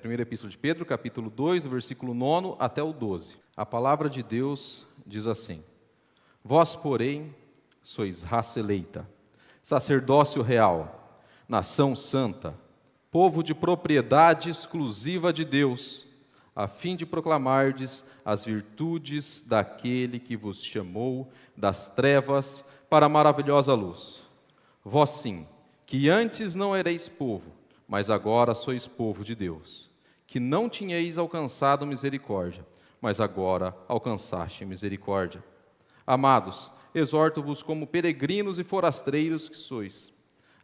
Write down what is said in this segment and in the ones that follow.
Primeira Epístola de Pedro, capítulo 2, do versículo 9 até o 12. A palavra de Deus diz assim: Vós, porém, sois raça eleita, sacerdócio real, nação santa, povo de propriedade exclusiva de Deus, a fim de proclamardes as virtudes daquele que vos chamou das trevas para a maravilhosa luz. Vós sim, que antes não erais povo, mas agora sois povo de Deus, que não tinhais alcançado misericórdia, mas agora alcançaste misericórdia. Amados, exorto-vos como peregrinos e forasteiros que sois,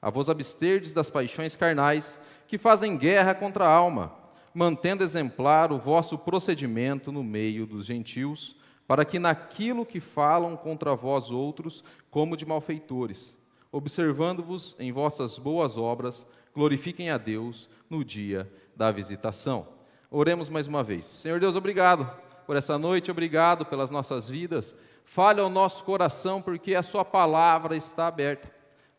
a vos absterdes das paixões carnais que fazem guerra contra a alma, mantendo exemplar o vosso procedimento no meio dos gentios, para que naquilo que falam contra vós outros, como de malfeitores, observando-vos em vossas boas obras, glorifiquem a Deus no dia da visitação. Oremos mais uma vez. Senhor Deus, obrigado por essa noite, obrigado pelas nossas vidas. Fale ao nosso coração, porque a sua palavra está aberta.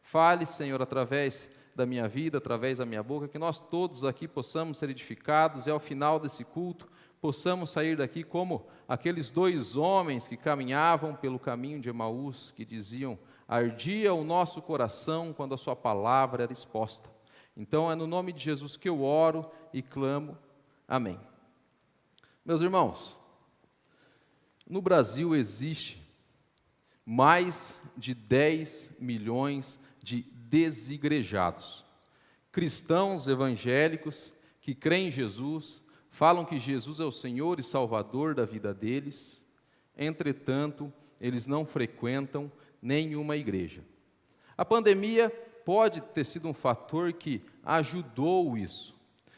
Fale, Senhor, através da minha vida, através da minha boca, que nós todos aqui possamos ser edificados e ao final desse culto possamos sair daqui como aqueles dois homens que caminhavam pelo caminho de Emaús, que diziam: ardia o nosso coração quando a sua palavra era exposta. Então é no nome de Jesus que eu oro e clamo. Amém. Meus irmãos, no Brasil existe mais de 10 milhões de desigrejados, cristãos evangélicos que creem em Jesus, falam que Jesus é o Senhor e Salvador da vida deles, entretanto, eles não frequentam nenhuma igreja. A pandemia pode ter sido um fator que ajudou isso.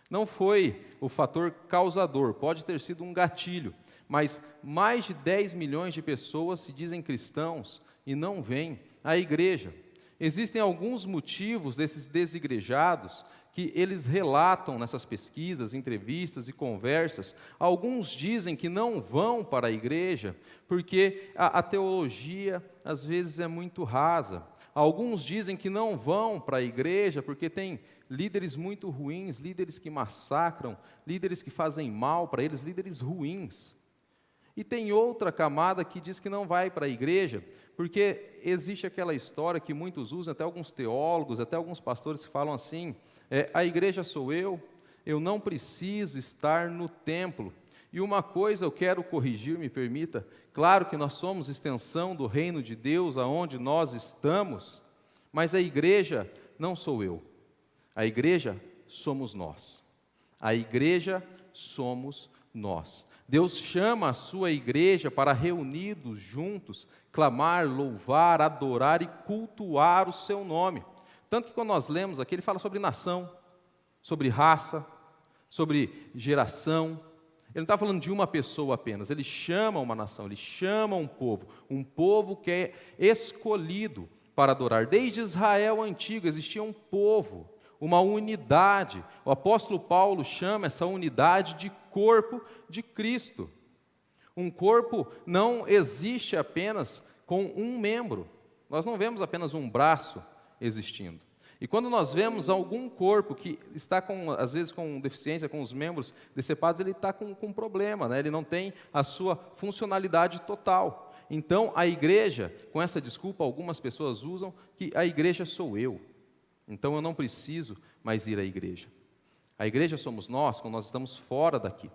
Não foi o fator causador, pode ter sido um gatilho, mas mais de 10 milhões de pessoas se dizem cristãos e não vêm à igreja. Existem alguns motivos desses desigrejados que eles relatam nessas pesquisas, entrevistas e conversas. Alguns dizem que não vão para a igreja porque a teologia às vezes é muito rasa. Alguns dizem que não vão para a igreja porque tem líderes muito ruins, líderes que massacram, líderes que fazem mal para eles, líderes ruins. E tem outra camada que diz que não vai para a igreja, porque existe aquela história que muitos usam, até alguns teólogos, até alguns pastores que falam assim: a igreja sou eu não preciso estar no templo. E uma coisa eu quero corrigir, me permita, claro que nós somos extensão do reino de Deus aonde nós estamos, mas a igreja não sou eu, a igreja somos nós, a igreja somos nós. Deus chama a sua igreja para reunidos juntos, clamar, louvar, adorar e cultuar o seu nome. Tanto que quando nós lemos aqui, ele fala sobre nação, sobre raça, sobre geração. Ele não está falando de uma pessoa apenas, ele chama uma nação, ele chama um povo que é escolhido para adorar. Desde Israel antigo existia um povo, uma unidade. O apóstolo Paulo chama essa unidade de corpo de Cristo. Um corpo não existe apenas com um membro. Nós não vemos apenas um braço existindo. E quando nós vemos algum corpo que está, às vezes, com deficiência, com os membros decepados, ele está com um problema, né? Ele não tem a sua funcionalidade total. Então, a igreja, com essa desculpa, algumas pessoas usam que a igreja sou eu. Então, eu não preciso mais ir à igreja. A igreja somos nós quando nós estamos fora daqui.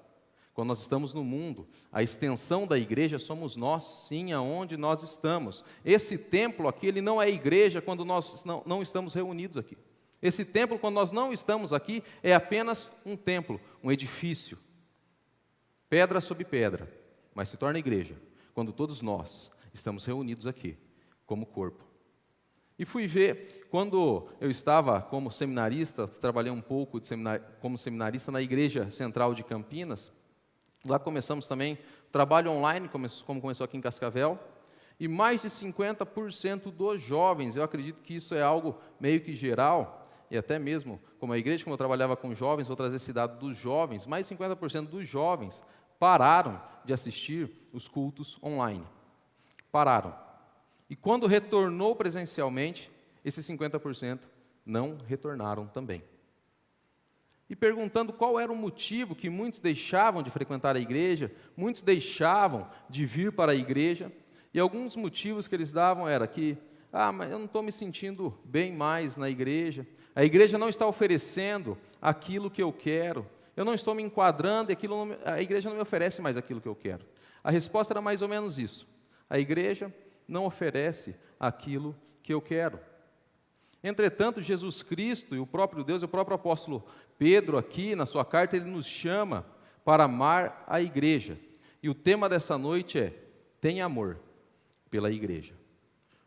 Quando nós estamos no mundo, a extensão da igreja somos nós, sim, aonde nós estamos. Esse templo aqui, ele não é igreja quando nós não estamos reunidos aqui. Esse templo, quando nós não estamos aqui, é apenas um templo, um edifício. Pedra sobre pedra, mas se torna igreja quando todos nós estamos reunidos aqui, como corpo. E fui ver, quando eu estava como seminarista, trabalhei um pouco como seminarista na Igreja Central de Campinas. Lá começamos também trabalho online, como começou aqui em Cascavel, e mais de 50% dos jovens, eu acredito que isso é algo meio que geral, e até mesmo como a igreja, como eu trabalhava com jovens, vou trazer esse dado dos jovens, mais de 50% dos jovens pararam de assistir os cultos online. Pararam. E quando retornou presencialmente, esses 50% não retornaram também. e perguntando qual era o motivo que muitos deixavam de frequentar a igreja, muitos deixavam de vir para a igreja, e alguns motivos que eles davam era que, mas eu não estou me sentindo bem mais na igreja, a igreja não está oferecendo aquilo que eu quero, eu não estou me enquadrando e a igreja não me oferece mais aquilo que eu quero. A resposta era mais ou menos isso: a igreja não oferece aquilo que eu quero. Entretanto, Jesus Cristo e o próprio Deus, o próprio apóstolo Pedro aqui na sua carta, ele nos chama para amar a igreja. E o tema dessa noite é: tenha amor pela igreja.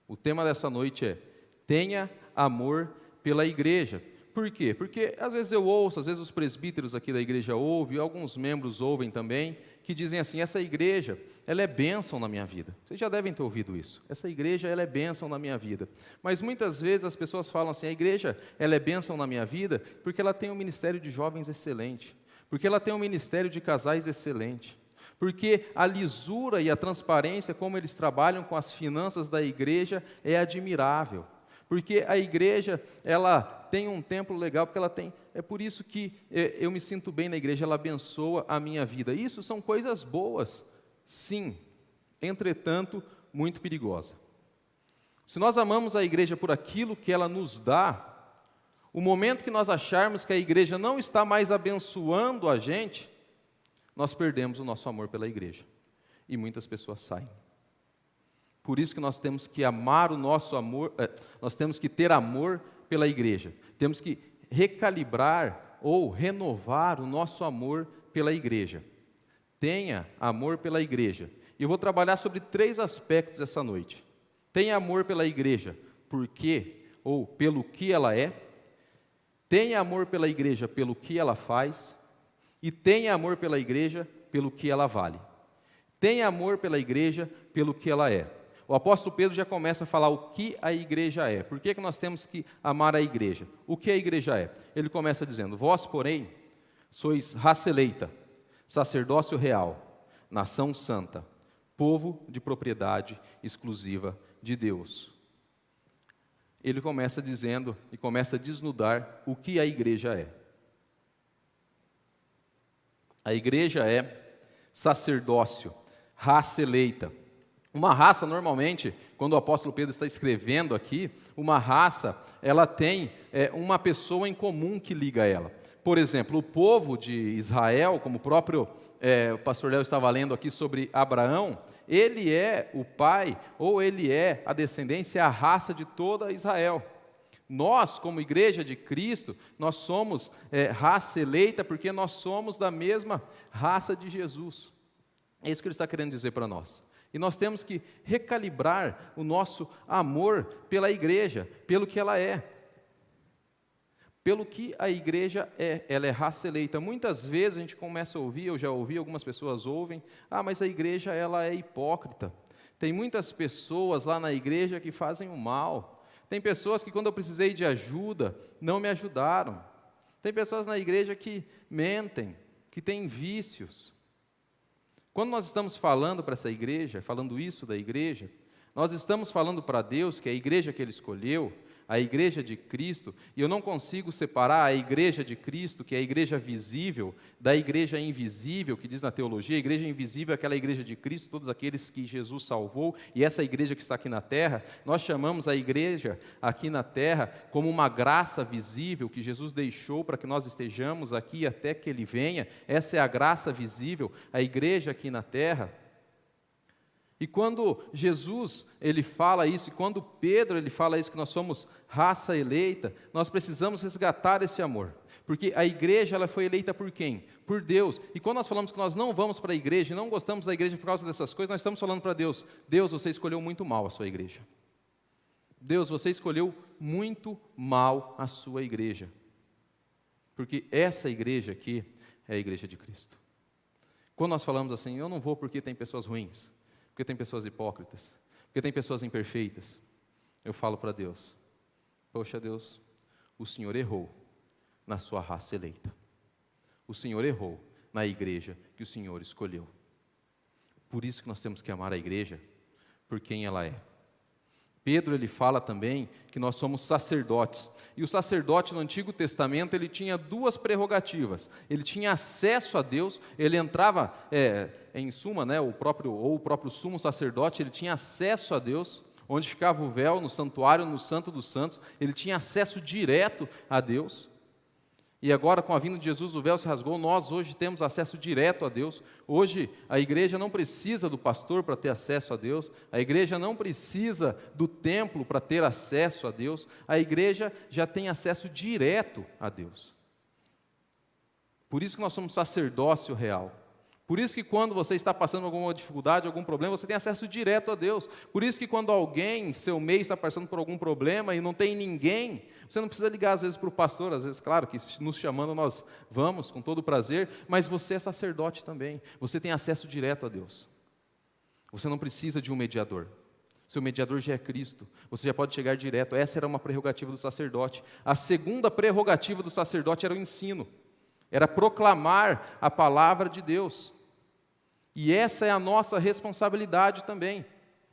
O tema dessa noite é: tenha amor pela igreja. Por quê? Porque às vezes eu ouço, às vezes os presbíteros aqui da igreja ouvem, e alguns membros ouvem também, que dizem assim: essa igreja, ela é bênção na minha vida. Vocês já devem ter ouvido isso. Essa igreja, ela é bênção na minha vida. Mas muitas vezes as pessoas falam assim: a igreja, ela é bênção na minha vida porque ela tem um ministério de jovens excelente, porque ela tem um ministério de casais excelente, porque a lisura e a transparência, como eles trabalham com as finanças da igreja, é admirável. Porque a igreja, ela tem um templo legal, porque ela tem, é por isso que eu me sinto bem na igreja, ela abençoa a minha vida. Isso são coisas boas, sim, entretanto, muito perigosa. Se nós amamos a igreja por aquilo que ela nos dá, o momento que nós acharmos que a igreja não está mais abençoando a gente, nós perdemos o nosso amor pela igreja. E muitas pessoas saem. Por isso que nós temos que amar o nosso amor, nós temos que ter amor pela igreja. Temos que recalibrar ou renovar o nosso amor pela igreja. Tenha amor pela igreja. E eu vou trabalhar sobre 3 aspectos essa noite. Tenha amor pela igreja, por quê ou pelo que ela é. Tenha amor pela igreja pelo que ela faz. E tenha amor pela igreja pelo que ela vale. Tenha amor pela igreja pelo que ela é. O apóstolo Pedro já começa a falar o que a igreja é. Por que nós temos que amar a igreja? O que a igreja é? Ele começa dizendo: vós, porém, sois raça eleita, sacerdócio real, nação santa, povo de propriedade exclusiva de Deus. Ele começa dizendo e começa a desnudar o que a igreja é. A igreja é sacerdócio, raça eleita. Uma raça, normalmente, quando o apóstolo Pedro está escrevendo aqui, uma raça, ela tem uma pessoa em comum que liga ela. Por exemplo, o povo de Israel, como o próprio pastor Léo estava lendo aqui sobre Abraão, ele é o pai, ou ele é a descendência, a raça de toda Israel. Nós, como igreja de Cristo, nós somos raça eleita, porque nós somos da mesma raça de Jesus. É isso que ele está querendo dizer para nós. E nós temos que recalibrar o nosso amor pela igreja, pelo que ela é. Pelo que a igreja é, ela é raça eleita. Muitas vezes a gente começa a ouvir, eu já ouvi, algumas pessoas ouvem: mas a igreja ela é hipócrita. Tem muitas pessoas lá na igreja que fazem o mal. Tem pessoas que quando eu precisei de ajuda, não me ajudaram. Tem pessoas na igreja que mentem, que têm vícios. Quando nós estamos falando para essa igreja, falando isso da igreja, nós estamos falando para Deus que é a igreja que Ele escolheu, a igreja de Cristo, e eu não consigo separar a igreja de Cristo, que é a igreja visível, da igreja invisível, que diz na teologia. A igreja invisível é aquela igreja de Cristo, todos aqueles que Jesus salvou, e essa igreja que está aqui na terra, nós chamamos a igreja aqui na terra como uma graça visível que Jesus deixou para que nós estejamos aqui até que Ele venha. Essa é a graça visível, a igreja aqui na terra. E quando Jesus, ele fala isso, e quando Pedro, ele fala isso, que nós somos raça eleita, nós precisamos resgatar esse amor. Porque a igreja, ela foi eleita por quem? Por Deus. E quando nós falamos que nós não vamos para a igreja, e não gostamos da igreja por causa dessas coisas, nós estamos falando para Deus: Deus, você escolheu muito mal a sua igreja. Deus, você escolheu muito mal a sua igreja. Porque essa igreja aqui é a igreja de Cristo. Quando nós falamos assim: eu não vou porque tem pessoas ruins, porque tem pessoas hipócritas, porque tem pessoas imperfeitas, eu falo para Deus: poxa Deus, o Senhor errou na sua raça eleita. O Senhor errou na igreja que o Senhor escolheu. Por isso que nós temos que amar a igreja por quem ela é. Pedro ele fala também que nós somos sacerdotes. E o sacerdote no Antigo Testamento ele tinha duas prerrogativas. Ele tinha acesso a Deus, ele entrava, em suma, né, o próprio sumo sacerdote, ele tinha acesso a Deus, onde ficava o véu, no santuário, no Santo dos Santos, ele tinha acesso direto a Deus. E agora, com a vinda de Jesus, o véu se rasgou, nós hoje temos acesso direto a Deus. Hoje, a igreja não precisa do pastor para ter acesso a Deus, a igreja não precisa do templo para ter acesso a Deus, a igreja já tem acesso direto a Deus. Por isso que nós somos sacerdócio real. Por isso que quando você está passando alguma dificuldade, algum problema, você tem acesso direto a Deus. Por isso que quando alguém, seu meio, está passando por algum problema e não tem ninguém, você não precisa ligar às vezes para o pastor, às vezes, claro, que nos chamando nós vamos com todo prazer, mas você é sacerdote também, você tem acesso direto a Deus. Você não precisa de um mediador. Seu mediador já é Cristo, você já pode chegar direto. Essa era uma prerrogativa do sacerdote. A segunda prerrogativa do sacerdote era o ensino, era proclamar a palavra de Deus. E essa é a nossa responsabilidade também.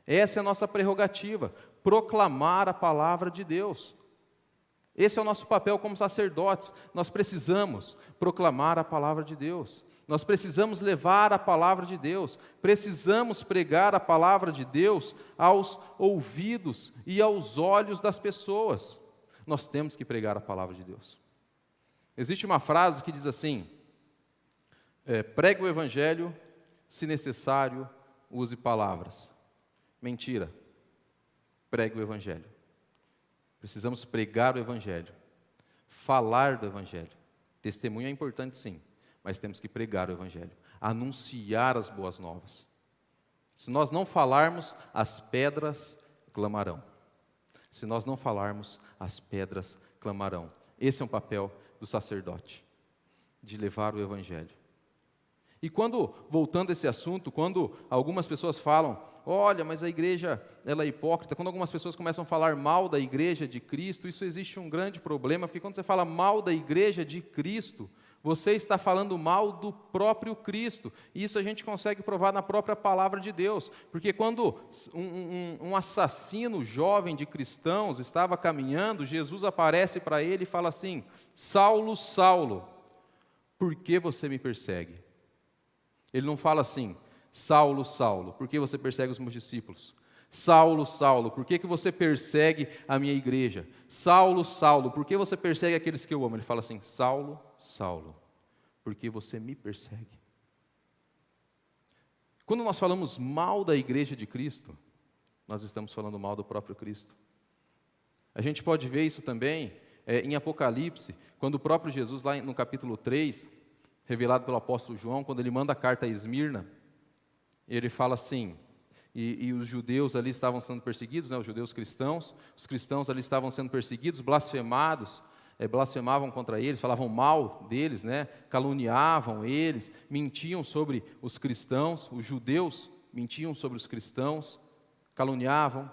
Essa é a nossa prerrogativa, proclamar a palavra de Deus. Esse é o nosso papel como sacerdotes. Nós precisamos proclamar a palavra de Deus. Nós precisamos levar a palavra de Deus. Precisamos pregar a palavra de Deus aos ouvidos e aos olhos das pessoas. Nós temos que pregar a palavra de Deus. Existe uma frase que diz assim: pregue o evangelho, se necessário, use palavras. Mentira. Pregue o evangelho. Precisamos pregar o evangelho, falar do evangelho. Testemunho é importante sim, mas temos que pregar o evangelho, anunciar as boas novas. Se nós não falarmos, as pedras clamarão. Se nós não falarmos, as pedras clamarão. Esse é um papel do sacerdote, de levar o evangelho. E quando, voltando a esse assunto, quando algumas pessoas falam, olha, mas a igreja ela é hipócrita, quando algumas pessoas começam a falar mal da igreja de Cristo, isso existe um grande problema, porque quando você fala mal da igreja de Cristo, você está falando mal do próprio Cristo, e isso a gente consegue provar na própria palavra de Deus, porque quando um assassino jovem de cristãos estava caminhando, Jesus aparece para ele e fala assim: Saulo, Saulo, por que você me persegue? Ele não fala assim: Saulo, Saulo, por que você persegue os meus discípulos? Saulo, Saulo, por que você persegue a minha igreja? Saulo, Saulo, por que você persegue aqueles que eu amo? Ele fala assim: Saulo, Saulo, por que você me persegue? Quando nós falamos mal da igreja de Cristo, nós estamos falando mal do próprio Cristo. A gente pode ver isso também em Apocalipse, quando o próprio Jesus, lá no capítulo 3, revelado pelo apóstolo João, quando ele manda a carta a Esmirna, ele fala assim, e os judeus ali estavam sendo perseguidos, né, os judeus cristãos, os cristãos ali estavam sendo perseguidos, blasfemados, blasfemavam contra eles, falavam mal deles, né, caluniavam eles, mentiam sobre os cristãos, os judeus mentiam sobre os cristãos, caluniavam,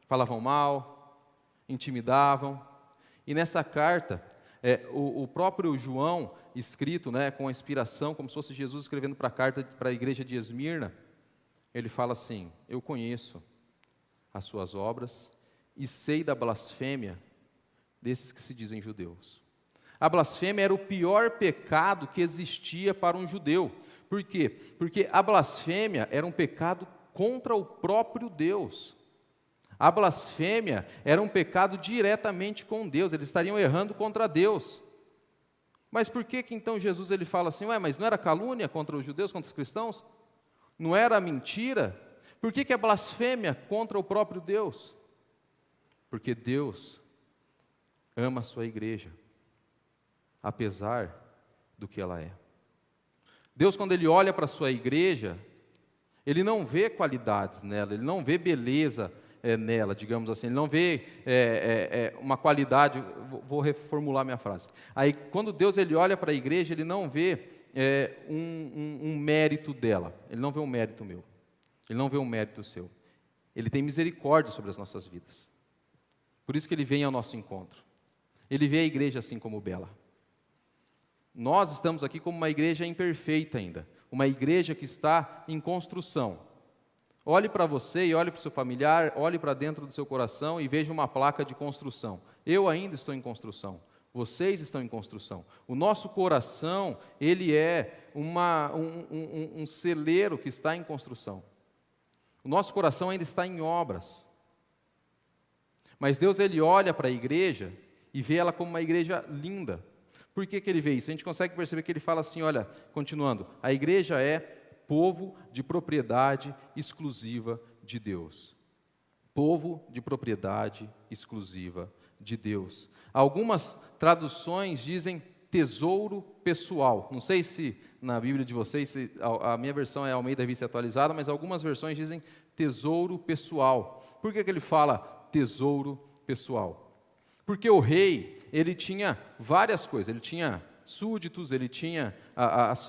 falavam mal, intimidavam. E nessa carta, o próprio João, escrito, né, com a inspiração, como se fosse Jesus escrevendo para a carta para a igreja de Esmirna, ele fala assim: eu conheço as suas obras e sei da blasfêmia desses que se dizem judeus. A blasfêmia era o pior pecado que existia para um judeu. Por quê? Porque a blasfêmia era um pecado contra o próprio Deus. A blasfêmia era um pecado diretamente com Deus, eles estariam errando contra Deus. Mas por que então Jesus ele fala assim: mas não era calúnia contra os judeus, contra os cristãos? Não era mentira? Por que é blasfêmia contra o próprio Deus? Porque Deus ama a sua igreja, apesar do que ela é. Deus, quando Ele olha para a sua igreja, Ele não vê qualidades nela, Ele não vê beleza nela, digamos assim, Ele não vê uma qualidade. Vou reformular minha frase. Aí, quando Deus Ele olha para a igreja, Ele não vê um mérito dela, Ele não vê um mérito meu, Ele não vê um mérito seu, Ele tem misericórdia sobre as nossas vidas. Por isso que Ele vem ao nosso encontro. Ele vê a igreja assim como bela. Nós estamos aqui como uma igreja imperfeita ainda, uma igreja que está em construção, Olhe para você e olhe para o seu familiar, olhe para dentro do seu coração e veja uma placa de construção. Eu ainda estou em construção. Vocês estão em construção. O nosso coração, ele é um celeiro que está em construção. O nosso coração ainda está em obras. Mas Deus, ele olha para a igreja e vê ela como uma igreja linda. Por que que ele vê isso? A gente consegue perceber que ele fala assim, olha, continuando, a igreja é povo de propriedade exclusiva de Deus. Povo de propriedade exclusiva de Deus. Algumas traduções dizem tesouro pessoal. Não sei se na Bíblia de vocês, a minha versão é Almeida Revista Atualizada, mas algumas versões dizem tesouro pessoal. Por que que ele fala tesouro pessoal? Porque o rei, ele tinha várias coisas, ele tinha súditos, ele tinha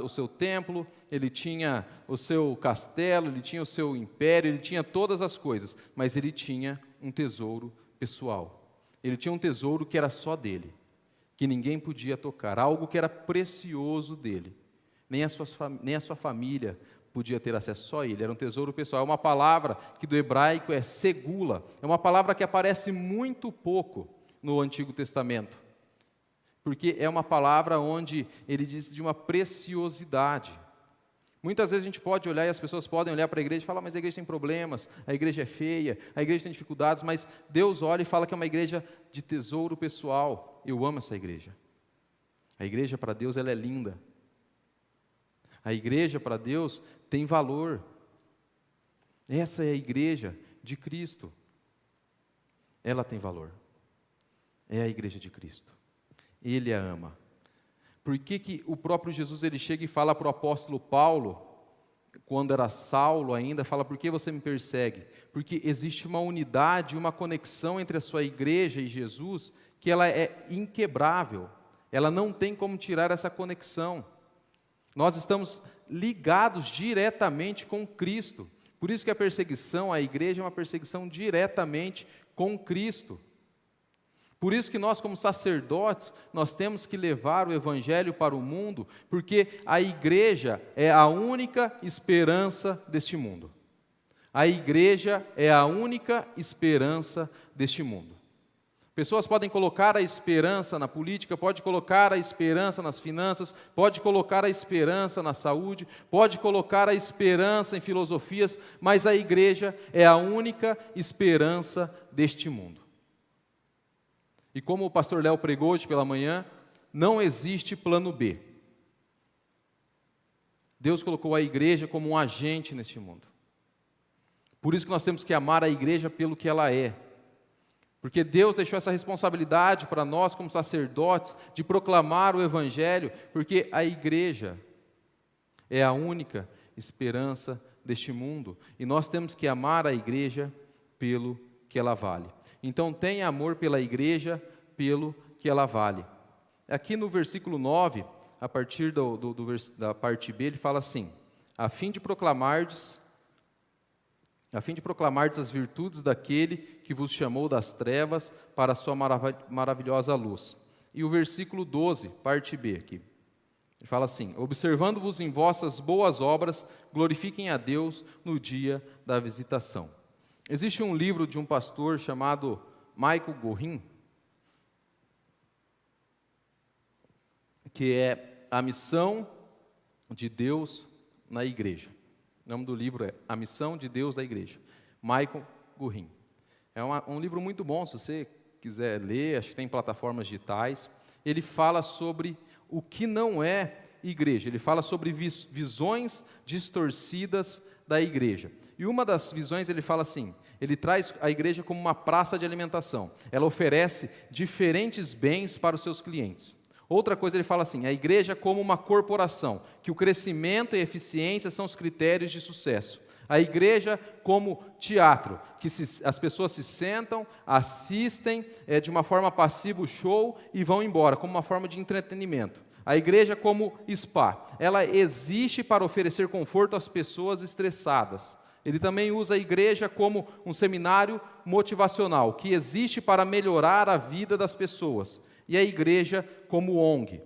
o seu templo, ele tinha o seu castelo, ele tinha o seu império, ele tinha todas as coisas, mas ele tinha um tesouro pessoal. Ele tinha um tesouro que era só dele, que ninguém podia tocar, algo que era precioso dele. Nem a sua família podia ter acesso, só ele, era um tesouro pessoal. É uma palavra que do hebraico é segula, é uma palavra que aparece muito pouco no Antigo Testamento, porque é uma palavra onde ele diz de uma preciosidade. Muitas vezes a gente pode olhar e as pessoas podem olhar para a igreja e falar, mas a igreja tem problemas, a igreja é feia, a igreja tem dificuldades, mas Deus olha e fala que é uma igreja de tesouro pessoal. Eu amo essa igreja. A igreja para Deus, ela é linda. A igreja para Deus tem valor. Essa é a igreja de Cristo. Ela tem valor. É a igreja de Cristo. Ele a ama. Por que que o próprio Jesus ele chega e fala para o apóstolo Paulo, quando era Saulo ainda, fala, por que você me persegue? Porque existe uma unidade, uma conexão entre a sua igreja e Jesus, que ela é inquebrável. Ela não tem como tirar essa conexão. Nós estamos ligados diretamente com Cristo. Por isso que a perseguição à igreja é uma perseguição diretamente com Cristo. Por isso que nós, como sacerdotes, nós temos que levar o Evangelho para o mundo, porque a igreja é a única esperança deste mundo. A igreja é a única esperança deste mundo. Pessoas podem colocar a esperança na política, pode colocar a esperança nas finanças, pode colocar a esperança na saúde, pode colocar a esperança em filosofias, mas a igreja é a única esperança deste mundo. E como o pastor Léo pregou hoje pela manhã, não existe plano B. Deus colocou a igreja como um agente neste mundo. Por isso que nós temos que amar a igreja pelo que ela é. Porque Deus deixou essa responsabilidade para nós como sacerdotes de proclamar o Evangelho, porque a igreja é a única esperança deste mundo. E nós temos que amar a igreja pelo que ela vale. Então tenha amor pela igreja pelo que ela vale. Aqui no versículo 9, a partir da parte B, ele fala assim, a fim de proclamardes as virtudes daquele que vos chamou das trevas para a sua maravilhosa luz. E o versículo 12, parte B aqui, ele fala assim, observando-vos em vossas boas obras, glorifiquem a Deus no dia da visitação. Existe um livro de um pastor chamado Michael Gorin, que é A Missão de Deus na Igreja. O nome do livro é A Missão de Deus na Igreja. Michael Gorin. É um livro muito bom, se você quiser ler, acho que tem plataformas digitais. Ele fala sobre o que não é igreja. Ele fala sobre visões distorcidas da igreja. E uma das visões ele fala assim, ele traz a igreja como uma praça de alimentação. Ela oferece diferentes bens para os seus clientes. Outra coisa ele fala assim, a igreja como uma corporação, que o crescimento e a eficiência são os critérios de sucesso. A igreja como teatro, que as pessoas se sentam, assistem de uma forma passiva o show e vão embora, como uma forma de entretenimento. A igreja como spa, ela existe para oferecer conforto às pessoas estressadas. Ele também usa a igreja como um seminário motivacional, que existe para melhorar a vida das pessoas. E a igreja como ONG.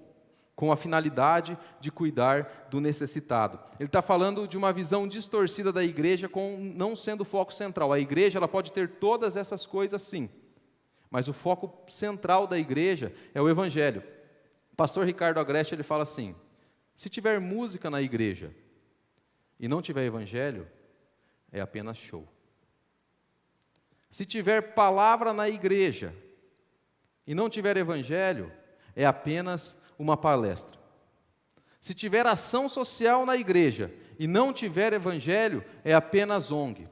com a finalidade de cuidar do necessitado. Ele está falando de uma visão distorcida da igreja, com não sendo o foco central. A igreja ela pode ter todas essas coisas sim, mas o foco central da igreja é o evangelho. O pastor Ricardo Agreste ele fala assim: se tiver música na igreja e não tiver evangelho, é apenas show. Se tiver palavra na igreja e não tiver evangelho, é apenas uma palestra. Se tiver ação social na igreja e não tiver evangelho, é apenas ONG.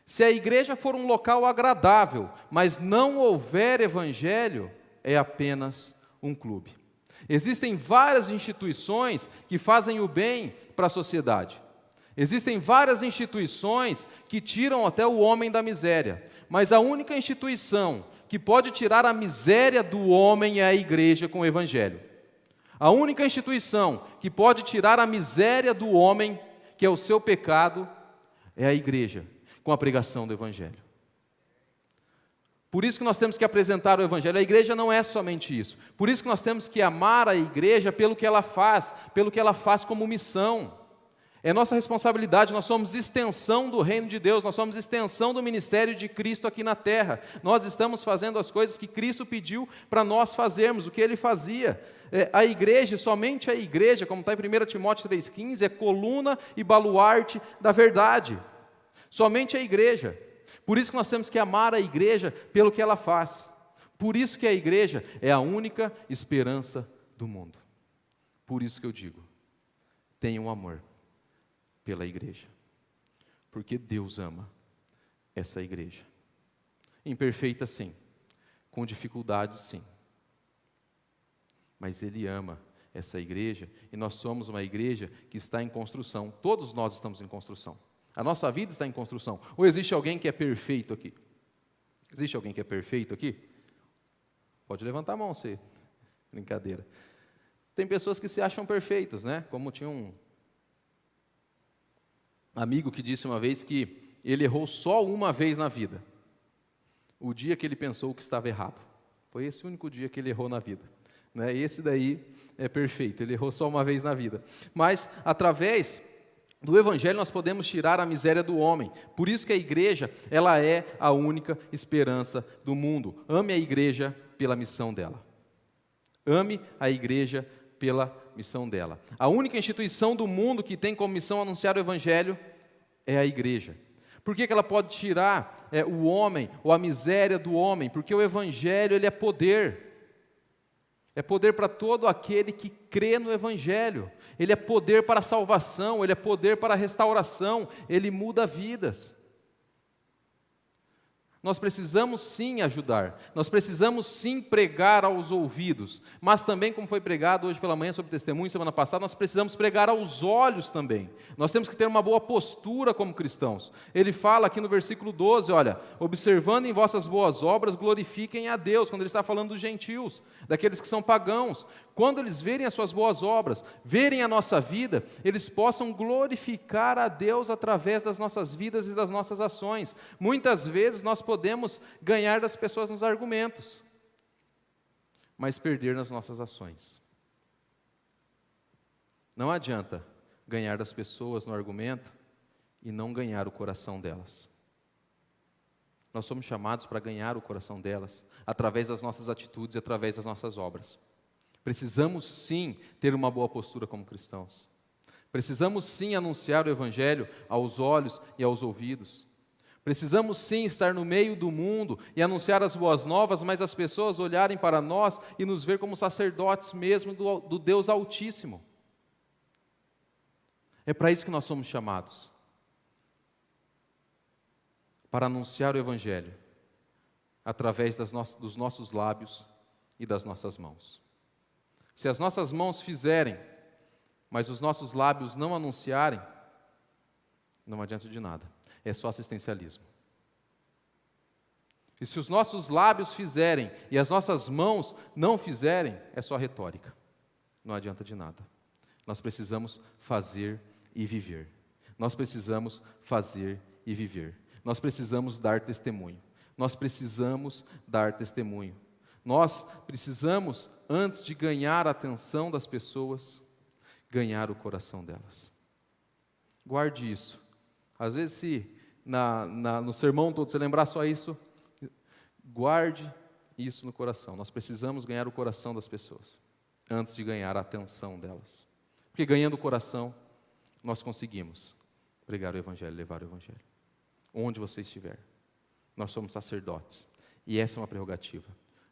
Se a igreja for um local agradável, mas não houver evangelho, é apenas um clube. Existem várias instituições que fazem o bem para a sociedade. Existem várias instituições que tiram até o homem da miséria, mas a única instituição que pode tirar a miséria do homem é a igreja com o evangelho. A única instituição que pode tirar a miséria do homem, que é o seu pecado, é a igreja, com a pregação do evangelho. Por isso que nós temos que apresentar o evangelho. A igreja não é somente isso. Por isso que nós temos que amar a igreja pelo que ela faz como missão. É nossa responsabilidade, nós somos extensão do reino de Deus, nós somos extensão do ministério de Cristo aqui na terra. Nós estamos fazendo as coisas que Cristo pediu para nós fazermos, o que Ele fazia. A igreja, somente a igreja, como está em 1 Timóteo 3,15, é coluna e baluarte da verdade. Somente a igreja. Por isso que nós temos que amar a igreja pelo que ela faz. Por isso que a igreja é a única esperança do mundo. Por isso que eu digo, tenham amor pela igreja, porque Deus ama essa igreja. Imperfeita sim, com dificuldades sim, mas Ele ama essa igreja, e nós somos uma igreja que está em construção. Todos nós estamos em construção. A nossa vida está em construção. Ou existe alguém que é perfeito aqui? Existe alguém que é perfeito aqui? Pode levantar a mão, se brincadeira. Tem pessoas que se acham perfeitas, né? Como tinha um amigo que disse uma vez que ele errou só uma vez na vida. O dia que ele pensou que estava errado. Foi esse o único dia que ele errou na vida. Né? Esse daí é perfeito, ele errou só uma vez na vida. Mas, através do evangelho, nós podemos tirar a miséria do homem. Por isso que a igreja, ela é a única esperança do mundo. Ame a igreja pela missão dela. Ame a igreja pela missão dela. A única instituição do mundo que tem como missão anunciar o evangelho é a igreja. Por que ela pode tirar o homem, ou a miséria do homem? Porque o evangelho, ele é poder. É poder para todo aquele que crê no evangelho. Ele é poder para a salvação, ele é poder para a restauração, ele muda vidas. Nós precisamos sim ajudar, nós precisamos sim pregar aos ouvidos, mas também, como foi pregado hoje pela manhã sobre testemunho, semana passada, nós precisamos pregar aos olhos também. Nós temos que ter uma boa postura como cristãos. Ele fala aqui no versículo 12, olha, observando em vossas boas obras, glorifiquem a Deus, quando ele está falando dos gentios, daqueles que são pagãos. Quando eles verem as suas boas obras, verem a nossa vida, eles possam glorificar a Deus através das nossas vidas e das nossas ações. Muitas vezes nós podemos ganhar das pessoas nos argumentos, mas perder nas nossas ações. Não adianta ganhar das pessoas no argumento e não ganhar o coração delas. Nós somos chamados para ganhar o coração delas, através das nossas atitudes e através das nossas obras. Precisamos sim ter uma boa postura como cristãos. Precisamos sim anunciar o evangelho aos olhos e aos ouvidos. Precisamos sim estar no meio do mundo e anunciar as boas novas, mas as pessoas olharem para nós e nos ver como sacerdotes mesmo do Deus Altíssimo. É para isso que nós somos chamados. Para anunciar o evangelho através dos nossos lábios e das nossas mãos. Se as nossas mãos fizerem, mas os nossos lábios não anunciarem, não adianta de nada, é só assistencialismo. E se os nossos lábios fizerem e as nossas mãos não fizerem, é só retórica, não adianta de nada. Nós precisamos fazer e viver. Nós precisamos fazer e viver. Nós precisamos dar testemunho. Nós precisamos dar testemunho. Nós precisamos, antes de ganhar a atenção das pessoas, ganhar o coração delas. Guarde isso. Às vezes, se no sermão todo você lembrar só isso, guarde isso no coração. Nós precisamos ganhar o coração das pessoas, antes de ganhar a atenção delas. Porque ganhando o coração, nós conseguimos pregar o Evangelho, levar o Evangelho. Onde você estiver. Nós somos sacerdotes. E essa é uma prerrogativa.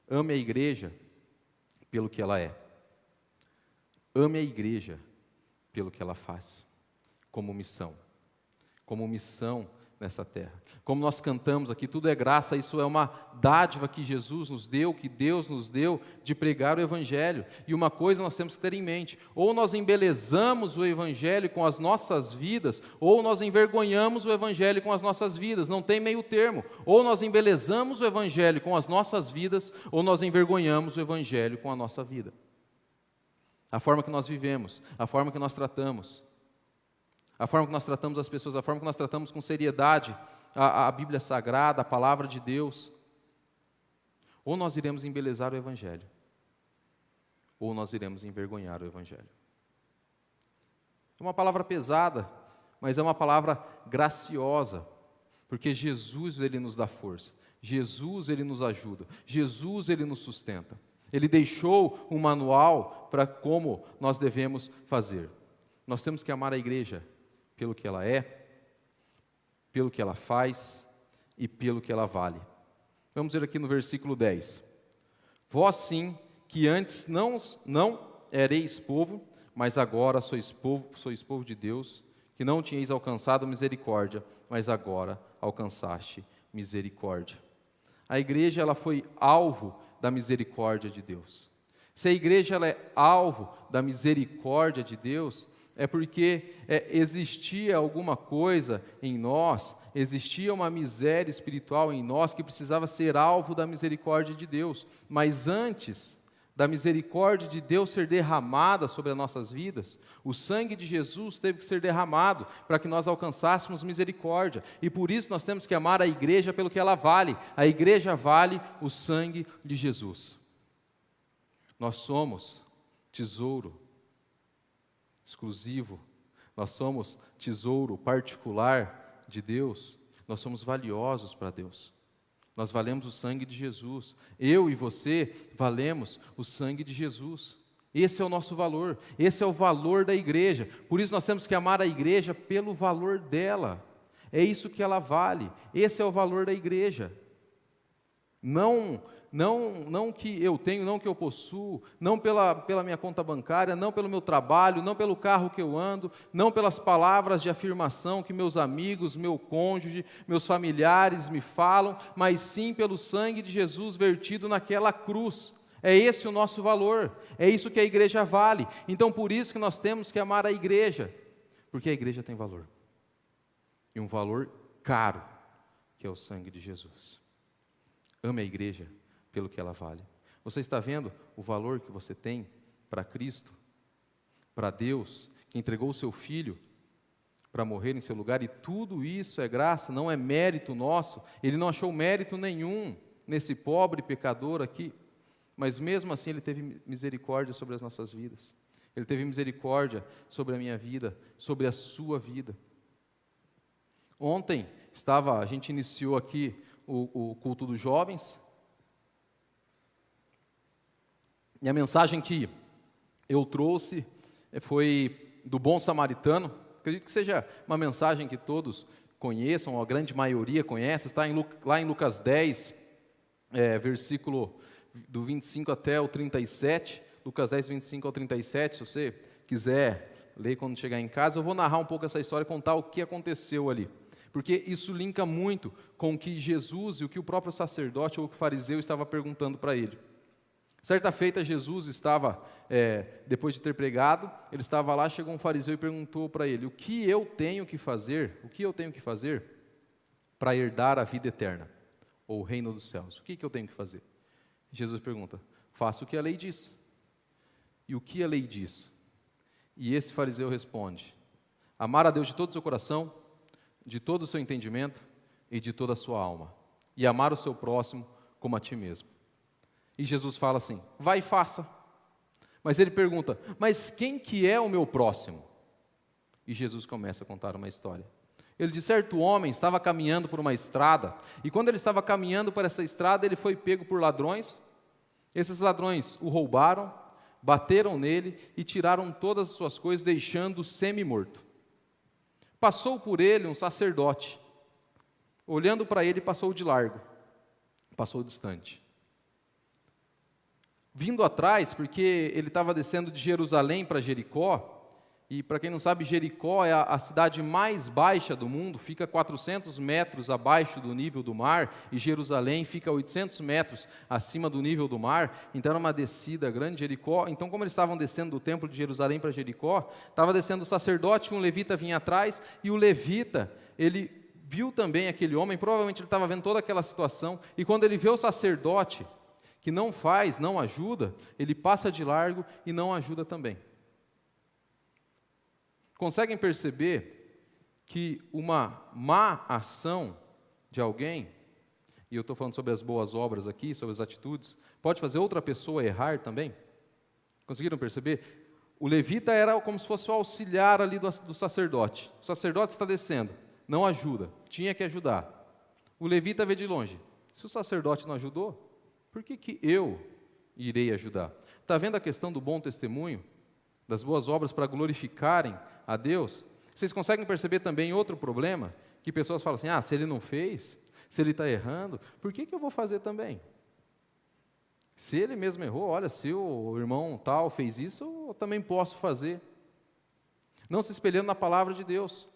Ame a igreja pelo que ela é. Ame a igreja pelo que ela faz. Como missão nessa terra. Como nós cantamos aqui, tudo é graça, isso é uma dádiva que Jesus nos deu, que Deus nos deu, de pregar o Evangelho. E uma coisa nós temos que ter em mente: ou nós embelezamos o Evangelho com as nossas vidas, ou nós envergonhamos o Evangelho com as nossas vidas, não tem meio termo. Ou nós embelezamos o Evangelho com as nossas vidas, ou nós envergonhamos o Evangelho com a nossa vida. A forma que nós vivemos, a forma que nós tratamos, a forma que nós tratamos as pessoas, a forma que nós tratamos com seriedade a Bíblia Sagrada, a Palavra de Deus. Ou nós iremos embelezar o Evangelho, ou nós iremos envergonhar o Evangelho. É uma palavra pesada, mas é uma palavra graciosa, porque Jesus, Ele nos dá força, Jesus, Ele nos ajuda, Jesus, Ele nos sustenta. Ele deixou um manual para como nós devemos fazer. Nós temos que amar a igreja pelo que ela é, pelo que ela faz e pelo que ela vale. Vamos ver aqui no versículo 10. Vós sim, que antes não ereis povo, mas agora sois povo de Deus, que não tinhais alcançado misericórdia, mas agora alcançaste misericórdia. A igreja, ela foi alvo da misericórdia de Deus. Se a igreja ela é alvo da misericórdia de Deus, é porque existia alguma coisa em nós, existia uma miséria espiritual em nós que precisava ser alvo da misericórdia de Deus. Mas antes da misericórdia de Deus ser derramada sobre as nossas vidas, o sangue de Jesus teve que ser derramado para que nós alcançássemos misericórdia. E por isso nós temos que amar a igreja pelo que ela vale. A igreja vale o sangue de Jesus. Nós somos tesouro exclusivo, nós somos tesouro particular de Deus, nós somos valiosos para Deus. Nós valemos o sangue de Jesus. Eu e você valemos o sangue de Jesus. Esse é o nosso valor, esse é o valor da igreja. Por isso nós temos que amar a igreja pelo valor dela. É isso que ela vale, esse é o valor da igreja. Não que eu tenho, não que eu possuo, não pela minha conta bancária, não pelo meu trabalho, não pelo carro que eu ando, não pelas palavras de afirmação que meus amigos, meu cônjuge, meus familiares me falam, mas sim pelo sangue de Jesus vertido naquela cruz. É esse o nosso valor, é isso que a igreja vale. Então por isso que nós temos que amar a igreja, porque a igreja tem valor, e um valor caro, que é o sangue de Jesus. Ame a igreja pelo que ela vale. Você está vendo o valor que você tem para Cristo, para Deus, que entregou o seu Filho para morrer em seu lugar, e tudo isso é graça, não é mérito nosso. Ele não achou mérito nenhum nesse pobre pecador aqui, mas mesmo assim Ele teve misericórdia sobre as nossas vidas. Ele teve misericórdia sobre a minha vida, sobre a sua vida. Ontem a gente iniciou aqui o culto dos jovens, e a mensagem que eu trouxe foi do bom samaritano. Acredito que seja uma mensagem que todos conheçam, a grande maioria conhece, está lá em Lucas 10, versículo do 25 até o 37, Lucas 10, 25 ao 37, se você quiser ler quando chegar em casa, eu vou narrar um pouco essa história, contar o que aconteceu ali, porque isso linka muito com o que Jesus e o que o próprio sacerdote ou o fariseu estava perguntando para ele. Certa feita, Jesus estava, depois de ter pregado, ele estava lá, chegou um fariseu e perguntou para ele: o que eu tenho que fazer para herdar a vida eterna, ou o reino dos céus? O que eu tenho que fazer? Jesus pergunta: faça o que a lei diz. E o que a lei diz? E esse fariseu responde: amar a Deus de todo o seu coração, de todo o seu entendimento e de toda a sua alma, e amar o seu próximo como a ti mesmo. E Jesus fala assim: vai e faça. Mas ele pergunta: mas quem que é o meu próximo? E Jesus começa a contar uma história. Ele diz: certo homem estava caminhando por uma estrada, e quando ele estava caminhando por essa estrada, ele foi pego por ladrões. Esses ladrões o roubaram, bateram nele e tiraram todas as suas coisas, deixando-o semi-morto. Passou por ele um sacerdote, olhando para ele, passou de largo, passou distante. Vindo atrás, porque ele estava descendo de Jerusalém para Jericó, e para quem não sabe, Jericó é a cidade mais baixa do mundo, fica 400 metros abaixo do nível do mar, e Jerusalém fica 800 metros acima do nível do mar, então era uma descida grande. Jericó, então como eles estavam descendo do templo de Jerusalém para Jericó, estava descendo o sacerdote, um levita vinha atrás, e o levita, ele viu também aquele homem, provavelmente ele estava vendo toda aquela situação, e quando ele vê o sacerdote, que não faz, não ajuda, ele passa de largo e não ajuda também. Conseguem perceber que uma má ação de alguém, e eu estou falando sobre as boas obras aqui, sobre as atitudes, pode fazer outra pessoa errar também? Conseguiram perceber? O levita era como se fosse o auxiliar ali do sacerdote. O sacerdote está descendo, não ajuda, tinha que ajudar. O levita vê de longe. Se o sacerdote não ajudou, por que eu irei ajudar? Está vendo a questão do bom testemunho? Das boas obras para glorificarem a Deus? Vocês conseguem perceber também outro problema? Que pessoas falam assim: se ele não fez, se ele está errando, por que eu vou fazer também? Se ele mesmo errou, olha, se o irmão tal fez isso, eu também posso fazer. Não se espelhando na palavra de Deus.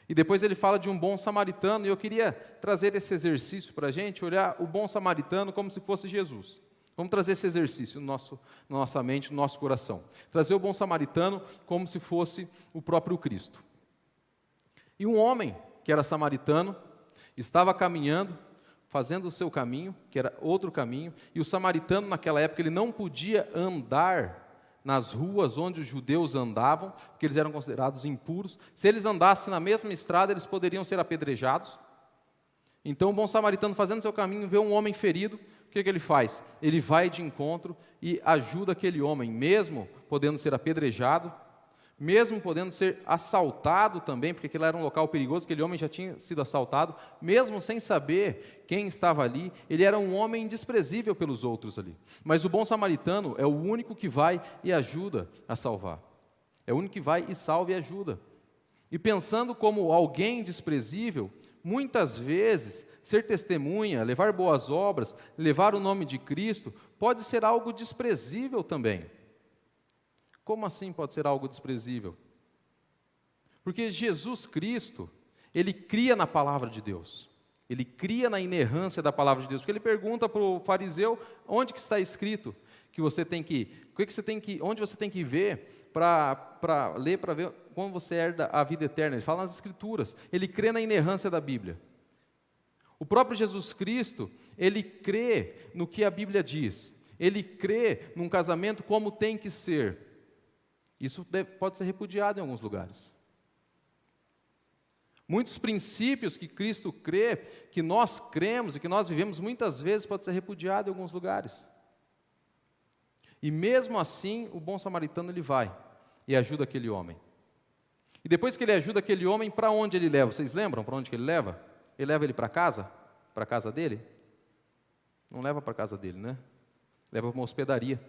E depois ele fala de um bom samaritano, e eu queria trazer esse exercício para a gente, olhar o bom samaritano como se fosse Jesus. Vamos trazer esse exercício na nossa mente, no nosso coração. Trazer o bom samaritano como se fosse o próprio Cristo. E um homem, que era samaritano, estava caminhando, fazendo o seu caminho, que era outro caminho, e o samaritano naquela época ele não podia andar nas ruas onde os judeus andavam, porque eles eram considerados impuros. Se eles andassem na mesma estrada, eles poderiam ser apedrejados. Então o bom samaritano, fazendo seu caminho, vê um homem ferido. O que ele faz? Ele vai de encontro e ajuda aquele homem, mesmo podendo ser apedrejado, mesmo podendo ser assaltado também, porque aquele era um local perigoso, aquele homem já tinha sido assaltado, mesmo sem saber quem estava ali, ele era um homem desprezível pelos outros ali. Mas o bom samaritano é o único que vai e ajuda a salvar. É o único que vai e salva e ajuda. E pensando como alguém desprezível, muitas vezes, ser testemunha, levar boas obras, levar o nome de Cristo, pode ser algo desprezível também. Como assim pode ser algo desprezível? Porque Jesus Cristo, Ele cria na palavra de Deus. Ele cria na inerrância da palavra de Deus. Porque Ele pergunta para o fariseu, onde que está escrito que você tem que, onde você tem que ver para ler, para ver como você herda a vida eterna. Ele fala nas Escrituras. Ele crê na inerrância da Bíblia. O próprio Jesus Cristo, Ele crê no que a Bíblia diz. Ele crê num casamento como tem que ser. Isso pode ser repudiado em alguns lugares. Muitos princípios que Cristo crê, que nós cremos e que nós vivemos, muitas vezes pode ser repudiado em alguns lugares. E mesmo assim, o bom samaritano ele vai e ajuda aquele homem. E depois que ele ajuda aquele homem, para onde ele leva? Vocês lembram para onde que ele leva? Ele leva ele para a casa dele? Não leva para a casa dele, né? Leva para uma hospedaria.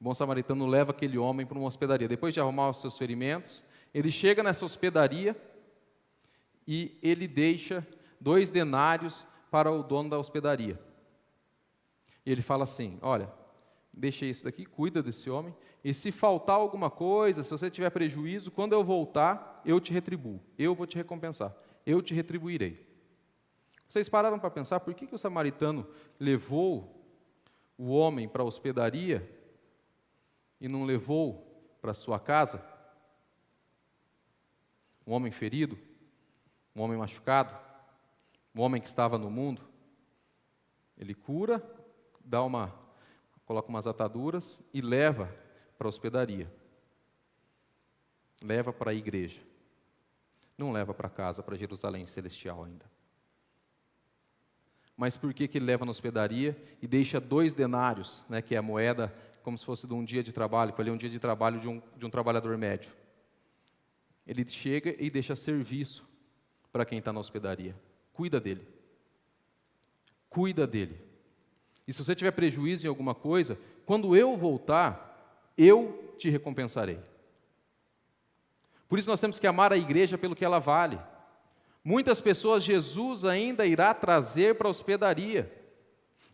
O bom samaritano leva aquele homem para uma hospedaria. Depois de arrumar os seus ferimentos, ele chega nessa hospedaria e ele deixa 2 denários para o dono da hospedaria. E ele fala assim: olha, deixa isso daqui, cuida desse homem, e se faltar alguma coisa, se você tiver prejuízo, quando eu voltar, eu te retribuo, eu vou te recompensar, eu te retribuirei. Vocês pararam para pensar por que o samaritano levou o homem para a hospedaria e não levou para a sua casa? Um homem ferido, um homem machucado, um homem que estava no mundo. Ele cura, coloca umas ataduras e leva para a hospedaria. Leva para a igreja. Não leva para casa, para Jerusalém celestial ainda. mas por que ele leva na hospedaria e deixa 2 denários, né, que é a moeda, como se fosse de um dia de trabalho, para ele um dia de trabalho de um trabalhador médio. Ele chega e deixa serviço para quem está na hospedaria. Cuida dele. Cuida dele. E se você tiver prejuízo em alguma coisa, quando eu voltar, eu te recompensarei. Por isso nós temos que amar a igreja pelo que ela vale. Muitas pessoas Jesus ainda irá trazer para a hospedaria.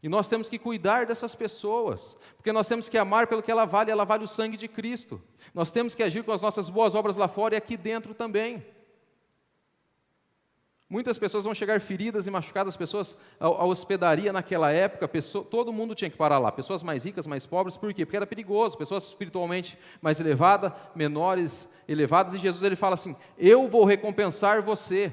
E nós temos que cuidar dessas pessoas, porque nós temos que amar pelo que ela vale o sangue de Cristo. Nós temos que agir com as nossas boas obras lá fora e aqui dentro também. Muitas pessoas vão chegar feridas e machucadas, pessoas à hospedaria naquela época, todo mundo tinha que parar lá, pessoas mais ricas, mais pobres, por quê? Porque era perigoso, pessoas espiritualmente mais elevadas, menores elevadas, e Jesus ele fala assim, eu vou recompensar você.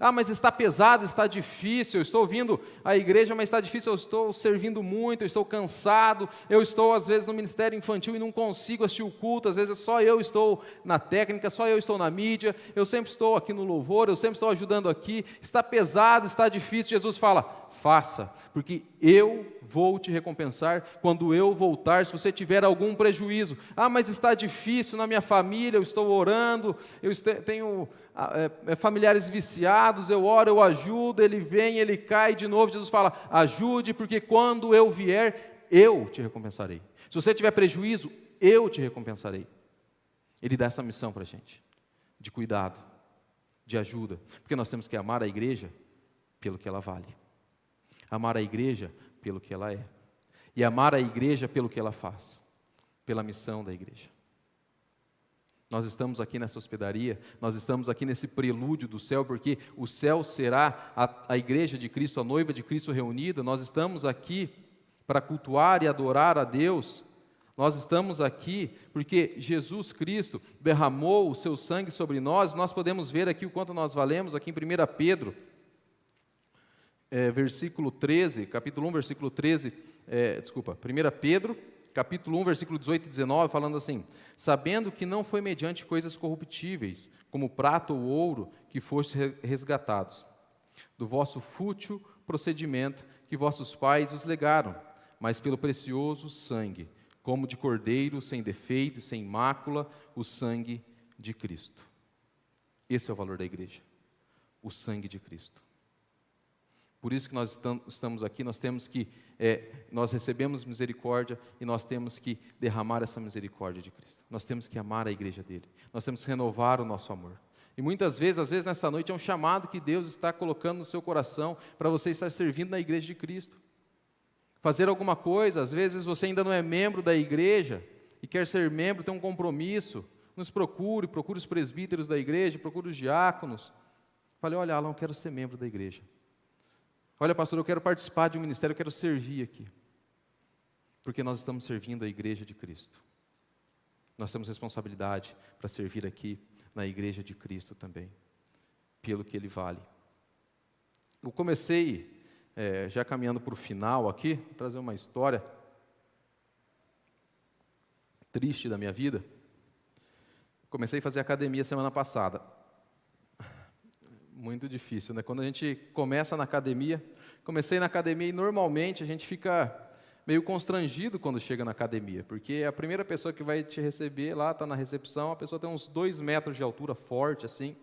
Ah, mas está pesado, está difícil, eu estou vindo à igreja, mas está difícil, eu estou servindo muito, eu estou cansado, eu estou às vezes no ministério infantil e não consigo assistir o culto, às vezes só eu estou na técnica, só eu estou na mídia, eu sempre estou aqui no louvor, eu sempre estou ajudando aqui, está pesado, está difícil, Jesus fala, faça, porque eu vou te recompensar quando eu voltar, se você tiver algum prejuízo. Ah, mas está difícil na minha família, eu estou orando, tenho familiares viciados, eu oro, eu ajudo, ele vem, ele cai de novo, Jesus fala, ajude, porque quando eu vier, eu te recompensarei. Se você tiver prejuízo, eu te recompensarei. Ele dá essa missão para a gente, de cuidado, de ajuda, porque nós temos que amar a igreja pelo que ela vale. Amar a igreja pelo que ela é. E amar a igreja pelo que ela faz. Pela missão da igreja. Nós estamos aqui nessa hospedaria, nós estamos aqui nesse prelúdio do céu, porque o céu será a igreja de Cristo, a noiva de Cristo reunida. Nós estamos aqui para cultuar e adorar a Deus. Nós estamos aqui porque Jesus Cristo derramou o seu sangue sobre nós. Nós podemos ver aqui o quanto nós valemos, aqui em 1 Pedro, versículo 13, capítulo 1, versículo 13, 1 Pedro, capítulo 1, versículo 18 e 19, falando assim, sabendo que não foi mediante coisas corruptíveis, como prata ou ouro, que fostes resgatados, do vosso fútil procedimento que vossos pais os legaram, mas pelo precioso sangue, como de cordeiro, sem defeito e sem mácula, o sangue de Cristo. Esse é o valor da igreja, o sangue de Cristo. Por isso que nós estamos aqui, nós recebemos misericórdia e nós temos que derramar essa misericórdia de Cristo. Nós temos que amar a igreja dele. Nós temos que renovar o nosso amor. E muitas vezes, às vezes nessa noite é um chamado que Deus está colocando no seu coração para você estar servindo na igreja de Cristo. Fazer alguma coisa, às vezes você ainda não é membro da igreja e quer ser membro, tem um compromisso. Nos procure os presbíteros da igreja, procure os diáconos. Fale, olha Alan, eu quero ser membro da igreja. Olha, pastor, eu quero participar de um ministério, eu quero servir aqui. Porque nós estamos servindo a igreja de Cristo. Nós temos responsabilidade para servir aqui na igreja de Cristo também, pelo que ele vale. Eu comecei, já caminhando para o final aqui, vou trazer uma história triste da minha vida. Comecei a fazer academia semana passada. Muito difícil, né? Quando a gente começa na academia, comecei na academia e normalmente a gente fica meio constrangido quando chega na academia, porque a primeira pessoa que vai te receber lá, está na recepção, a pessoa tem uns 2 metros de altura, forte assim.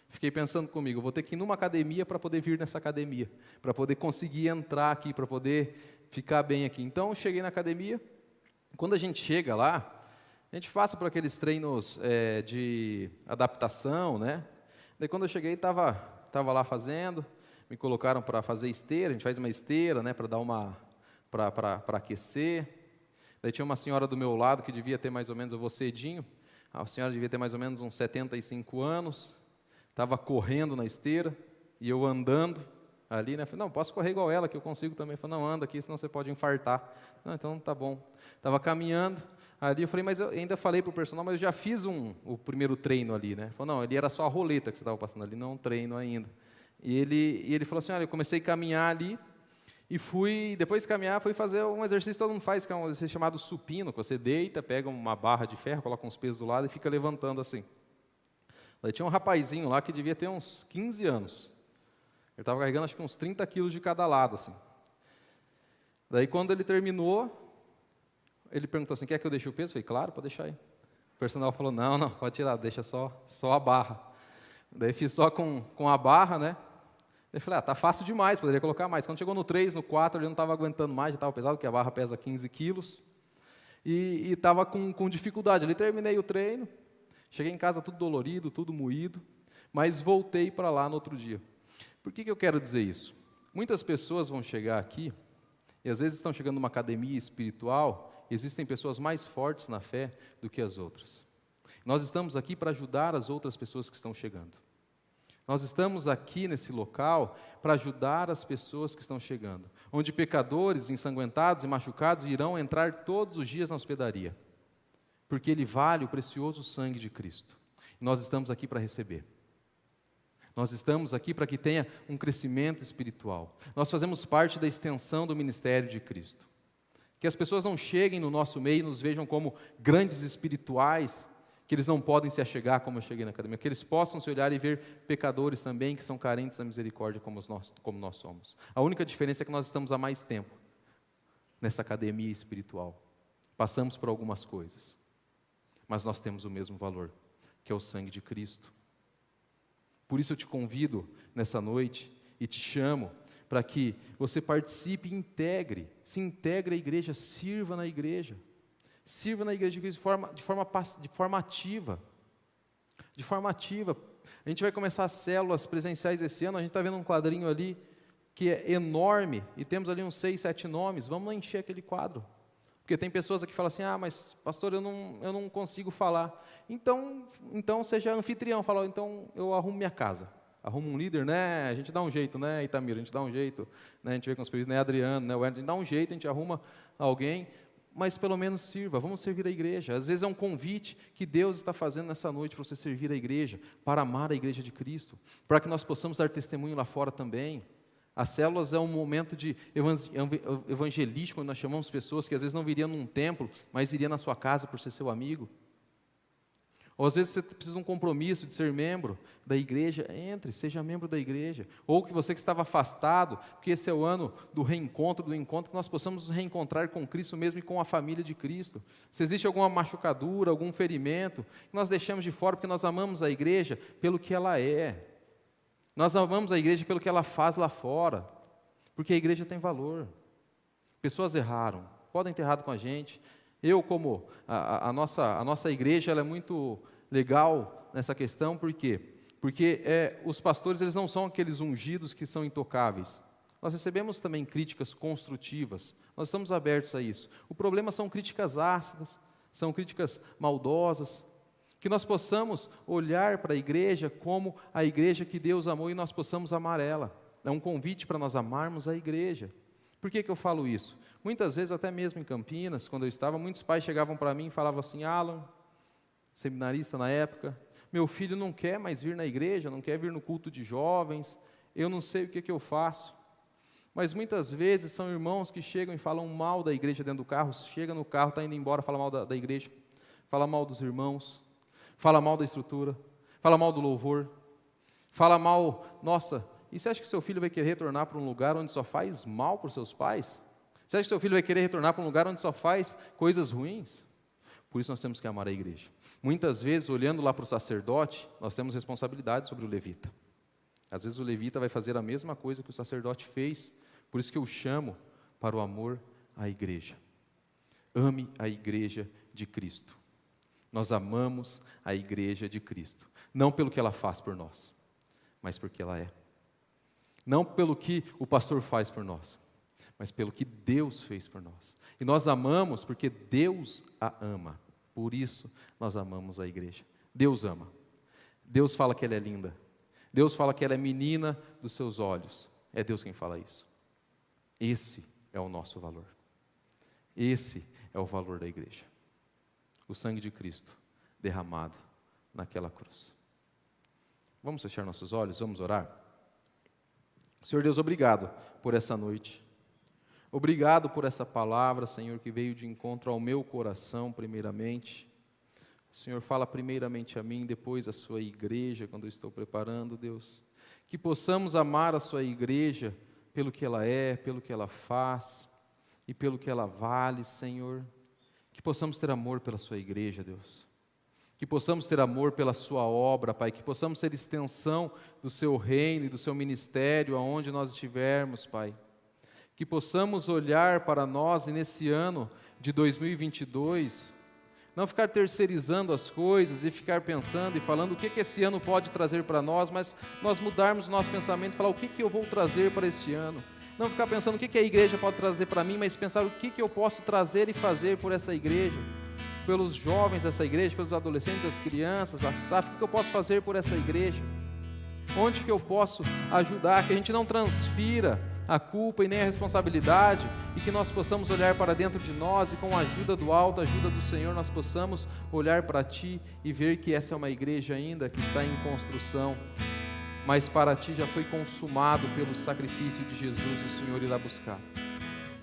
Fiquei pensando comigo, vou ter que ir numa academia para poder vir nessa academia, para poder conseguir entrar aqui, para poder ficar bem aqui. Então, cheguei na academia, quando a gente chega lá, a gente passa por aqueles treinos de adaptação, né? Daí quando eu cheguei, estava lá fazendo, me colocaram para fazer esteira, a gente faz uma esteira, né, para dar para aquecer. Daí tinha uma senhora do meu lado que devia ter mais ou menos, eu vou cedinho, a senhora devia ter mais ou menos uns 75 anos, estava correndo na esteira, e eu andando ali, né, falei, não, posso correr igual ela, que eu consigo também. Falei, não, anda aqui, senão você pode infartar. Não, então tá bom. Estava caminhando, ali eu falei, mas eu ainda falei para o personal, mas eu já fiz o primeiro treino ali, né? Falou, não, ali era só a roleta que você estava passando ali, não um treino ainda. E ele falou assim, olha, eu comecei a caminhar ali, e depois de caminhar, fui fazer um exercício que todo mundo faz, que é um exercício chamado supino, que você deita, pega uma barra de ferro, coloca uns pesos do lado e fica levantando assim. Daí tinha um rapazinho lá que devia ter uns 15 anos. Ele estava carregando acho que uns 30 quilos de cada lado, assim. Daí quando ele terminou, ele perguntou assim, quer que eu deixe o peso? Eu falei, claro, pode deixar aí. O personal falou, não, pode tirar, deixa só a barra. Daí fiz só com a barra, né? Daí falei, tá fácil demais, poderia colocar mais. Quando chegou no 3, no 4, ele não estava aguentando mais, já estava pesado, porque a barra pesa 15 quilos. E estava com dificuldade. Ali terminei o treino, cheguei em casa tudo dolorido, tudo moído, mas voltei para lá no outro dia. Por que eu quero dizer isso? Muitas pessoas vão chegar aqui, e às vezes estão chegando numa academia espiritual, existem pessoas mais fortes na fé do que as outras. Nós estamos aqui para ajudar as outras pessoas que estão chegando. Nós estamos aqui nesse local para ajudar as pessoas que estão chegando, onde pecadores, ensanguentados e machucados irão entrar todos os dias na hospedaria, porque ele vale o precioso sangue de Cristo. E nós estamos aqui para receber. Nós estamos aqui para que tenha um crescimento espiritual. Nós fazemos parte da extensão do ministério de Cristo. Que as pessoas não cheguem no nosso meio e nos vejam como grandes espirituais, que eles não podem se achegar como eu cheguei na academia, que eles possam se olhar e ver pecadores também que são carentes da misericórdia como nós somos. A única diferença é que nós estamos há mais tempo nessa academia espiritual. Passamos por algumas coisas, mas nós temos o mesmo valor, que é o sangue de Cristo. Por isso eu te convido nessa noite e te chamo para que você participe e se integre à igreja, sirva na igreja. Sirva na igreja de Cristo de forma ativa. De forma ativa. A gente vai começar as células presenciais esse ano, a gente está vendo um quadrinho ali que é enorme, e temos ali uns 6, 7 nomes, vamos lá encher aquele quadro. Porque tem pessoas aqui que falam assim, mas pastor, eu não consigo falar. Então seja anfitrião, fala, então eu arrumo minha casa. Arrumo um líder, né? A gente dá um jeito, né, Itamira? A gente dá um jeito, né? A gente vê com os filhos, né, Adriano, né, o Edson, a gente dá um jeito, a gente arruma alguém, mas pelo menos sirva, vamos servir a igreja. Às vezes é um convite que Deus está fazendo nessa noite para você servir a igreja, para amar a igreja de Cristo, para que nós possamos dar testemunho lá fora também. As células é um momento de evangelístico, onde nós chamamos pessoas que às vezes não viriam num templo, mas iriam na sua casa por ser seu amigo. Ou às vezes você precisa de um compromisso de ser membro da igreja, entre, seja membro da igreja. Ou que você que estava afastado, porque esse é o ano do reencontro, que nós possamos nos reencontrar com Cristo mesmo e com a família de Cristo. Se existe alguma machucadura, algum ferimento, que nós deixamos de fora, porque nós amamos a igreja pelo que ela é. Nós amamos a igreja pelo que ela faz lá fora, porque a igreja tem valor. Pessoas erraram, podem ter errado com a gente. Eu, como a nossa igreja, ela é muito legal nessa questão, por quê? Porque os pastores, eles não são aqueles ungidos que são intocáveis. Nós recebemos também críticas construtivas, nós estamos abertos a isso. O problema são críticas ácidas, são críticas maldosas, que nós possamos olhar para a igreja como a igreja que Deus amou e nós possamos amar ela. É um convite para nós amarmos a igreja. Por que eu falo isso? Muitas vezes, até mesmo em Campinas, quando eu estava, muitos pais chegavam para mim e falavam assim, Alan, seminarista na época, meu filho não quer mais vir na igreja, não quer vir no culto de jovens, eu não sei o que eu faço. Mas muitas vezes são irmãos que chegam e falam mal da igreja dentro do carro, chega no carro, está indo embora, fala mal da igreja, fala mal dos irmãos, fala mal da estrutura, fala mal do louvor, fala mal, nossa, e você acha que seu filho vai querer retornar para um lugar onde só faz mal para os seus pais? Você acha que seu filho vai querer retornar para um lugar onde só faz coisas ruins? Por isso nós temos que amar a igreja. Muitas vezes, olhando lá para o sacerdote, nós temos responsabilidade sobre o levita. Às vezes o levita vai fazer a mesma coisa que o sacerdote fez, por isso que eu chamo para o amor à igreja. Ame a igreja de Cristo. Nós amamos a igreja de Cristo, não pelo que ela faz por nós, mas porque ela é. Não pelo que o pastor faz por nós, mas pelo que Deus fez por nós. E nós amamos porque Deus a ama. Por isso nós amamos a igreja. Deus ama. Deus fala que ela é linda. Deus fala que ela é menina dos seus olhos. É Deus quem fala isso. Esse é o nosso valor. Esse é o valor da igreja. O sangue de Cristo derramado naquela cruz. Vamos fechar nossos olhos, vamos orar? Senhor Deus, obrigado por essa noite. Obrigado por essa palavra, Senhor, que veio de encontro ao meu coração, primeiramente. Senhor, fala primeiramente a mim, depois à sua igreja, quando eu estou preparando, Deus. Que possamos amar a sua igreja pelo que ela é, pelo que ela faz e pelo que ela vale, Senhor. Que possamos ter amor pela sua igreja, Deus. Que possamos ter amor pela sua obra, Pai. Que possamos ser extensão do seu reino e do seu ministério aonde nós estivermos, Pai. Que possamos olhar para nós e nesse ano de 2022, não ficar terceirizando as coisas e ficar pensando e falando o que esse ano pode trazer para nós, mas nós mudarmos o nosso pensamento e falar o que eu vou trazer para este ano. Não ficar pensando o que a igreja pode trazer para mim, mas pensar o que eu posso trazer e fazer por essa igreja, pelos jovens dessa igreja, pelos adolescentes, as crianças, a SAF, o que eu posso fazer por essa igreja? Onde que eu posso ajudar, que a gente não transfira a culpa e nem a responsabilidade, e que nós possamos olhar para dentro de nós e com a ajuda do alto, a ajuda do Senhor, nós possamos olhar para Ti e ver que essa é uma igreja ainda que está em construção, mas para Ti já foi consumado pelo sacrifício de Jesus, o Senhor irá buscar.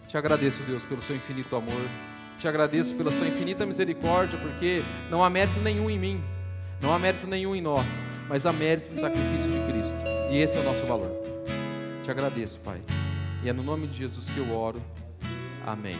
Te agradeço, Deus, pelo Seu infinito amor, te agradeço pela Sua infinita misericórdia, porque não há mérito nenhum em mim, não há mérito nenhum em nós, mas há mérito no sacrifício de Cristo, e esse é o nosso valor. Te agradeço, Pai, e é no nome de Jesus que eu oro, amém.